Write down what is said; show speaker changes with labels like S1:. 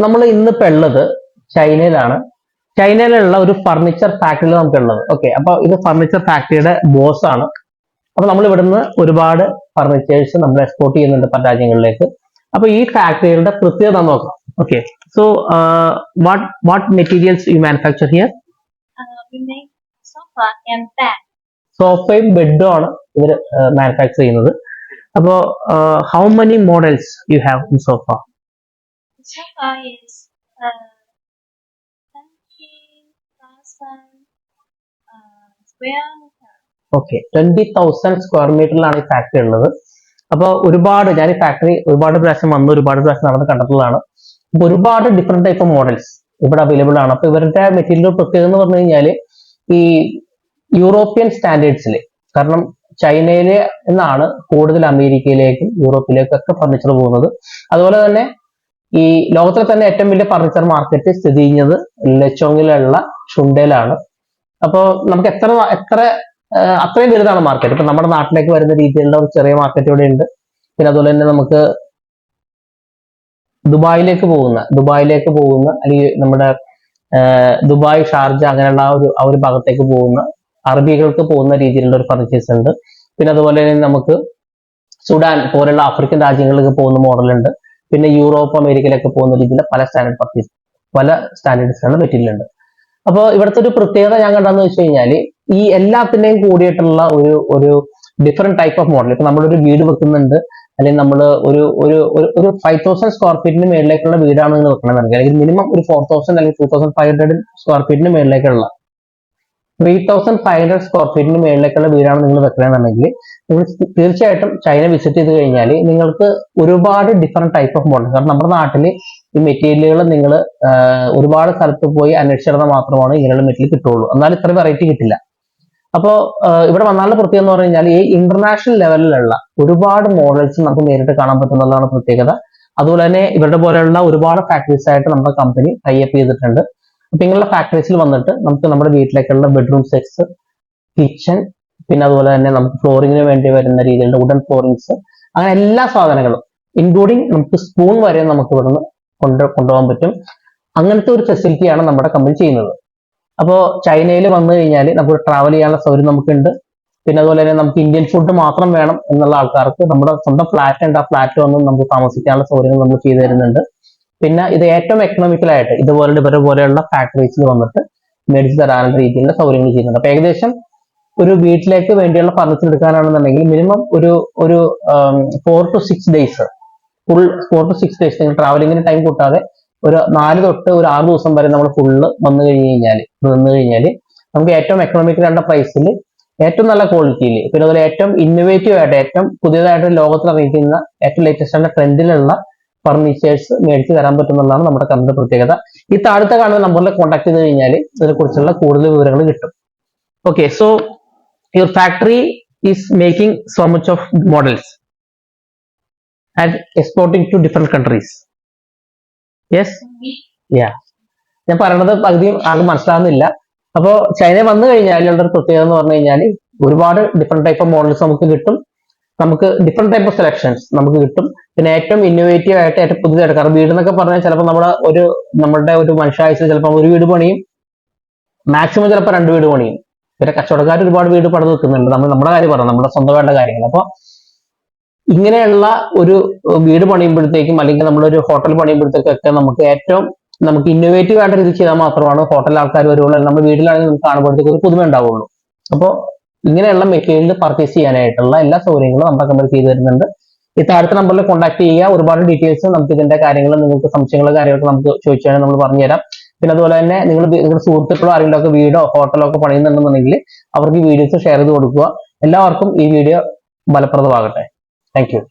S1: നമ്മൾ ഇന്നിപ്പോ ഉള്ളത് ചൈനയിലാണ്. ചൈനയിലുള്ള ഒരു ഫർണിച്ചർ ഫാക്ടറിയിൽ നമുക്കുള്ളത്. ഓക്കെ, അപ്പൊ ഇത് ഫർണിച്ചർ ഫാക്ടറിയുടെ ബോസ് ആണ്. അപ്പൊ നമ്മൾ ഇവിടുന്ന് ഒരുപാട് ഫർണിച്ചേഴ്സ് നമ്മൾ എക്സ്പോർട്ട് ചെയ്യുന്നുണ്ട് പല രാജ്യങ്ങളിലേക്ക്. അപ്പൊ ഈ ഫാക്ടറിയുടെ പ്രത്യേകത നോക്കാം. Okay, so what materials you manufacture here?
S2: We make sofa and bed.
S1: സോഫയും ബെഡും ആണ് ഇവർ മാനുഫാക്ചർ ചെയ്യുന്നത്. അപ്പോ how many models you have in sofa?
S2: The sofa is 20,000 square meter.
S1: Okay, 20,000 square മീറ്ററിലാണ് ഈ ഫാക്ടറി ഉള്ളത്. അപ്പോൾ ഞാൻ ഈ ഫാക്ടറി ഒരുപാട് പ്രാവശ്യം വന്ന് ഒരുപാട് പ്രാവശ്യം നടന്ന് കണ്ടിട്ടുള്ളതാണ്. അപ്പൊ ഒരുപാട് ഡിഫറെന്റ് ടൈപ്പ് ഓഫ് മോഡൽസ് ഇവിടെ അവൈലബിൾ ആണ്. അപ്പൊ ഇവരുടെ മെറ്റീരിയൽ പ്രത്യേകത എന്ന് പറഞ്ഞു കഴിഞ്ഞാൽ ഈ യൂറോപ്യൻ സ്റ്റാൻഡേർഡ്സിൽ, കാരണം ചൈനയിലെ നിന്നാണ് കൂടുതൽ അമേരിക്കയിലേക്കും യൂറോപ്പിലേക്കും ഒക്കെ ഫർണിച്ചർ പോകുന്നത്. അതുപോലെ തന്നെ ഈ ലോകത്തിലെ തന്നെ ഏറ്റവും വലിയ ഫർണിച്ചർ മാർക്കറ്റ് സ്ഥിതി ചെയ്യുന്നത് ലച്ചോങ്ങിലുള്ള ഷുണ്ടയിലാണ്. അപ്പോൾ നമുക്ക് അത്രയും വലുതാണ് മാർക്കറ്റ്. ഇപ്പൊ നമ്മുടെ നാട്ടിലേക്ക് വരുന്ന രീതിയിലുള്ള ഒരു ചെറിയ മാർക്കറ്റ് ഇവിടെ ഉണ്ട്. പിന്നെ അതുപോലെ തന്നെ നമുക്ക് ദുബായിലേക്ക് പോകുന്ന അല്ലെങ്കിൽ നമ്മുടെ ദുബായ്, ഷാർജ അങ്ങനെയുള്ള ആ ഒരു ഭാഗത്തേക്ക് പോകുന്ന അറബികൾക്ക് പോകുന്ന രീതിയിലുള്ള ഒരു ഫർണിച്ചേഴ്സ് ഉണ്ട്. പിന്നെ അതുപോലെ തന്നെ നമുക്ക് സുഡാൻ പോലുള്ള ആഫ്രിക്കൻ രാജ്യങ്ങളിലേക്ക് പോകുന്ന മോഡലുണ്ട്. പിന്നെ യൂറോപ്പ്, അമേരിക്കയിലൊക്കെ പോകുന്ന രീതിയിൽ പല സ്റ്റാൻഡേർഡ്സിലുള്ള മെറ്റീരിയൽ ഉണ്ട്. അപ്പോൾ ഇവിടുത്തെ ഒരു പ്രത്യേകത ഞാൻ കണ്ടെന്ന് വെച്ച് കഴിഞ്ഞാൽ ഈ എല്ലാത്തിന്റെയും കൂടിയിട്ടുള്ള ഒരു ഡിഫറെന്റ് ടൈപ്പ് ഓഫ് മോഡൽ. ഇപ്പൊ നമ്മളൊരു വീട് വെക്കുന്നുണ്ട്, അല്ലെങ്കിൽ നമ്മൾ ഒരു 5,000 സ്ക്വയർ ഫീറ്റിന് മേളിലേക്കുള്ള വീടാണ് നിങ്ങൾ വെക്കണമെന്നുണ്ടെങ്കിൽ, അല്ലെങ്കിൽ മിനിമം ഒരു 4,000 അല്ലെങ്കിൽ 2,500 സ്ക്വയർ ഫീറ്റിന് മേളിലേക്കുള്ള 3,500 സ്ക്വയർ ഫീറ്റിന് മേളിലേക്കുള്ള വീടാണ് നിങ്ങൾ വെക്കണമെന്നുണ്ടെങ്കിൽ നിങ്ങൾ തീർച്ചയായിട്ടും ചൈന വിസിറ്റ് ചെയ്ത് കഴിഞ്ഞാൽ നിങ്ങൾക്ക് ഒരുപാട് ഡിഫറെന്റ് ടൈപ്പ് ഓഫ് മോഡൽ. കാരണം നമ്മുടെ നാട്ടിൽ ഈ മെറ്റീരിയലുകൾ നിങ്ങൾ ഒരുപാട് സ്ഥലത്ത് പോയി അന്വേഷിച്ചിരുന്നാൽ മാത്രമാണ് ഇങ്ങനെയുള്ള മെറ്റീരിയൽ കിട്ടുള്ളൂ. എന്നാൽ ഇത്ര വെറൈറ്റി കിട്ടില്ല. അപ്പോൾ ഇവിടെ വന്നാലുള്ള പ്രത്യേകത എന്ന് പറഞ്ഞു കഴിഞ്ഞാൽ ഈ ഇന്റർനാഷണൽ ലെവലിലുള്ള ഒരുപാട് മോഡൽസ് നമുക്ക് നേരിട്ട് കാണാൻ പറ്റുന്നതാണ് പ്രത്യേകത. അതുപോലെ തന്നെ ഇവരുടെ പോലെയുള്ള ഒരുപാട് ഫാക്ടറീസ് ആയിട്ട് നമ്മുടെ കമ്പനി ടൈപ്പ് ചെയ്തിട്ടുണ്ട്. അപ്പൊ ഇങ്ങനെയുള്ള ഫാക്ടറീസിൽ വന്നിട്ട് നമുക്ക് നമ്മുടെ വീട്ടിലേക്കുള്ള ബെഡ്റൂം സെറ്റ്സ്, കിച്ചൺ, പിന്നെ അതുപോലെ തന്നെ നമുക്ക് ഫ്ലോറിങ്ങിന് വേണ്ടി വരുന്ന രീതിയിലുള്ള വുഡൻ ഫ്ലോറിങ്സ്, അങ്ങനെ എല്ലാ സാധനങ്ങളും ഇൻക്ലൂഡിങ് നമുക്ക് സ്പൂൺ വരെ നമുക്ക് ഇവിടുന്ന് കൊണ്ടുപോകാൻ പറ്റും. അങ്ങനത്തെ ഒരു ഫെസിലിറ്റിയാണ് നമ്മുടെ കമ്പനി ചെയ്യുന്നത്. അപ്പോൾ ചൈനയിൽ വന്നു കഴിഞ്ഞാൽ നമുക്ക് ട്രാവൽ ചെയ്യാനുള്ള സൗകര്യം നമുക്കുണ്ട്. പിന്നെ അതുപോലെ തന്നെ നമുക്ക് ഇന്ത്യൻ ഫുഡ് മാത്രം വേണം എന്നുള്ള ആൾക്കാർക്ക് നമ്മുടെ സ്വന്തം ഫ്ലാറ്റ് ഉണ്ട്, ആ ഫ്ലാറ്റ് വന്ന് നമുക്ക് താമസിക്കാനുള്ള സൗകര്യങ്ങൾ നമ്മൾ ചെയ്തു തരുന്നുണ്ട്. പിന്നെ ഇത് ഏറ്റവും എക്കണോമിക്കലായിട്ട് ഇവരെ പോലെയുള്ള ഫാക്ടറീസിൽ വന്നിട്ട് മേടിച്ച് തരാനുള്ള രീതിയിലുള്ള സൗകര്യങ്ങൾ ചെയ്യുന്നുണ്ട്. അപ്പൊ ഏകദേശം ഒരു വീട്ടിലേക്ക് വേണ്ടിയുള്ള ഫർണിച്ചർ എടുക്കാനാണെന്നുണ്ടെങ്കിൽ മിനിമം ഒരു 4 to 6 ഡേയ്സ് നിങ്ങൾ ട്രാവലിങ്ങിന് ടൈം കൂട്ടാതെ ഒരു 4 തൊട്ട് ഒരു 6 ദിവസം വരെ നമ്മൾ ഫുള്ള് വന്നു കഴിഞ്ഞാൽ നമുക്ക് ഏറ്റവും എക്കണോമിക്കലായിട്ടുള്ള പ്രൈസിൽ ഏറ്റവും നല്ല ക്വാളിറ്റിയിൽ, പിന്നെ അതുപോലെ ഏറ്റവും ഇന്നോവേറ്റീവ് ആയിട്ട് ഏറ്റവും പുതിയതായിട്ട് ലോകത്തിൽ അറിയിക്കുന്ന ഏറ്റവും ലേറ്റസ്റ്റ് ആയിട്ടുള്ള ട്രെൻഡിലുള്ള ഫർണിച്ചേഴ്സ് മേടിച്ച് തരാൻ പറ്റുന്നതാണ് നമ്മുടെ കമ്പനിയുടെ പ്രത്യേകത. ഈ താഴത്തെ കാണുന്ന നമ്പറിൽ കോൺടാക്ട് ചെയ്ത് കഴിഞ്ഞാൽ ഇതിനെക്കുറിച്ചുള്ള കൂടുതൽ വിവരങ്ങൾ കിട്ടും. Okay, so your factory is making so much of models and exporting to different countries. Yes, ഞാൻ പറയണത് പകുതിയും ആർക്കും മനസ്സിലാവുന്നില്ല. അപ്പോൾ ചൈന വന്നു കഴിഞ്ഞാൽ ഉള്ളൊരു പ്രത്യേകത എന്ന് പറഞ്ഞു കഴിഞ്ഞാൽ ഒരുപാട് ഡിഫറെന്റ് ടൈപ്പ് ഓഫ് മോഡൽസ് നമുക്ക് കിട്ടും. നമുക്ക് ഡിഫറെന്റ് ടൈപ്പ് ഓഫ് സെലക്ഷൻസ് നമുക്ക് കിട്ടും. പിന്നെ ഏറ്റവും ഇന്നോവേറ്റീവ് ആയിട്ട് ഏറ്റവും പുതിയതായിട്ട്, കാരണം വീട് എന്നൊക്കെ പറഞ്ഞാൽ ചിലപ്പോൾ നമ്മളുടെ ഒരു മനുഷ്യായുസിൽ ചിലപ്പോൾ ഒരു വീട് പണിയും, മാക്സിമം ചിലപ്പോൾ 2 വീട് പണിയും. പിന്നെ കച്ചവടക്കാർ ഒരുപാട് വീട് പണിത് വെക്കുന്നുണ്ട്. നമ്മുടെ കാര്യം പറയാം, നമ്മുടെ സ്വന്തമായിട്ടുള്ള കാര്യങ്ങൾ. അപ്പോൾ ഇങ്ങനെയുള്ള ഒരു വീട് പണിയുമ്പോഴത്തേക്കും അല്ലെങ്കിൽ നമ്മളൊരു ഹോട്ടൽ പണിയുമ്പോഴത്തേക്കൊക്കെ നമുക്ക് ഇന്നോവേറ്റീവ് ആയിട്ട് ഇത് ചെയ്താൽ മാത്രമാണ് ഹോട്ടലിൽ ആൾക്കാർ വരുള്ളൂ, നമ്മൾ വീട്ടിലാണെങ്കിൽ നമുക്ക് കാണുമ്പോഴത്തേക്ക് ഒരു പുതുമ ഉണ്ടാവുള്ളൂ. അപ്പോൾ ഇങ്ങനെയുള്ള മെറ്റീരിയൽ പർച്ചേസ് ചെയ്യാനായിട്ടുള്ള എല്ലാ സൗകര്യങ്ങളും നമ്മുടെ കമ്പനി ചെയ്തു തരുന്നുണ്ട്. ഈ താഴത്തെ നമ്പറിൽ കോൺടാക്ട് ചെയ്യുക. ഒരുപാട് ഡീറ്റെയിൽസ് നമുക്ക് ഇതിന്റെ കാര്യങ്ങൾ, നിങ്ങൾക്ക് സംശയങ്ങളും കാര്യങ്ങളൊക്കെ നമുക്ക് ചോദിച്ചാൽ നമ്മൾ പറഞ്ഞുതരാം. പിന്നെ അതുപോലെ തന്നെ നിങ്ങളുടെ സുഹൃത്തുക്കളോ ആരെങ്കിലും ഒക്കെ വീടോ ഹോട്ടലോ ഒക്കെ പണിയുന്നുണ്ടെന്നുണ്ടെങ്കിൽ അവർക്ക് ഈ വീഡിയോസ് ഷെയർ ചെയ്ത് കൊടുക്കുക. എല്ലാവർക്കും ഈ വീഡിയോ ഫലപ്രദമാകട്ടെ. Thank you.